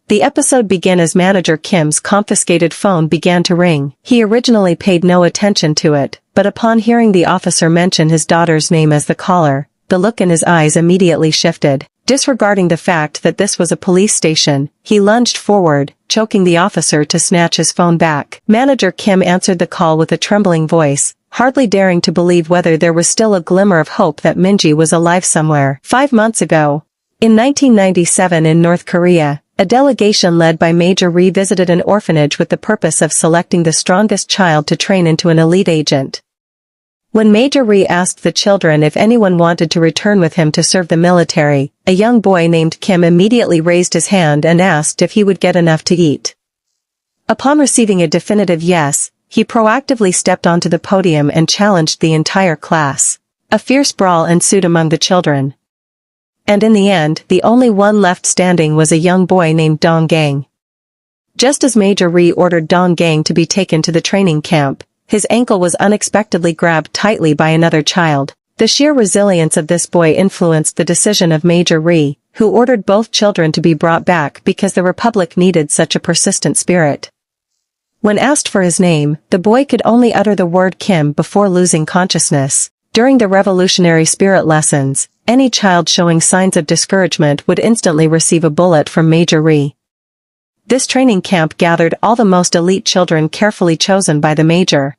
The episode began as manager Kim's confiscated phone began to ring. He originally paid no attention to it, but upon hearing the officer mention his daughter's name as the caller, the look in his eyes immediately shifted. Disregarding the fact that this was a police station, he lunged forward, choking the officer to snatch his phone back. Manager Kim answered the call with a trembling voice, hardly daring to believe whether there was still a glimmer of hope that Minji was alive somewhere. 5 months ago, in 1997 in North Korea, a delegation led by Major Ri visited an orphanage with the purpose of selecting the strongest child to train into an elite agent. When Major Ri asked the children if anyone wanted to return with him to serve the military, a young boy named Kim immediately raised his hand and asked if he would get enough to eat. Upon receiving a definitive yes, he proactively stepped onto the podium and challenged the entire class. A fierce brawl ensued among the children. And in the end, the only one left standing was a young boy named Dong Gang. Just as Major Ri ordered Dong Gang to be taken to the training camp, his ankle was unexpectedly grabbed tightly by another child. The sheer resilience of this boy influenced the decision of Major Ri, who ordered both children to be brought back because the Republic needed such a persistent spirit. When asked for his name, the boy could only utter the word Kim before losing consciousness. During the revolutionary spirit lessons, any child showing signs of discouragement would instantly receive a bullet from Major Ri. This training camp gathered all the most elite children carefully chosen by the Major.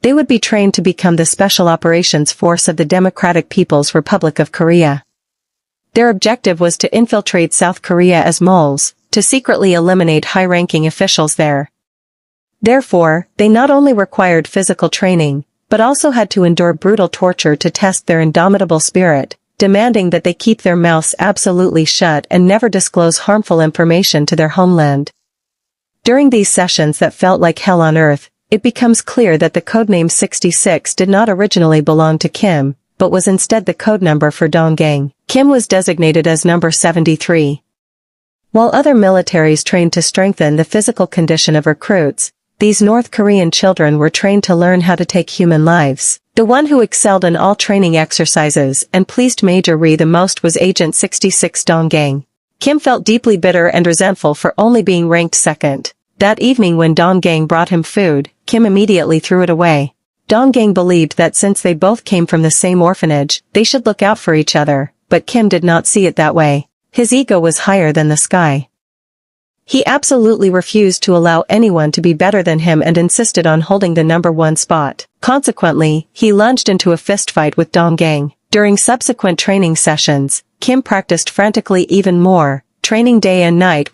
They would be trained to become the Special Operations Force of the Democratic People's Republic of Korea. Their objective was to infiltrate South Korea as moles, to secretly eliminate high-ranking officials there. Therefore, they not only required physical training, but also had to endure brutal torture to test their indomitable spirit, demanding that they keep their mouths absolutely shut and never disclose harmful information to their homeland. During these sessions that felt like hell on earth, it becomes clear that the codename 66 did not originally belong to Kim, but was instead the code number for Dong Gang. Kim was designated as number 73. While other militaries trained to strengthen the physical condition of recruits, these North Korean children were trained to learn how to take human lives. The one who excelled in all training exercises and pleased Major Ri the most was Agent 66 Dong Gang. Kim felt deeply bitter and resentful for only being ranked second. That evening when Dong Gang brought him food, Kim immediately threw it away. Dong Gang believed that since they both came from the same orphanage, they should look out for each other, but Kim did not see it that way. His ego was higher than the sky. He absolutely refused to allow anyone to be better than him and insisted on holding the number 1 spot. Consequently, he lunged into a fistfight with Dong Gang. During subsequent training sessions, Kim practiced frantically even more, training day and night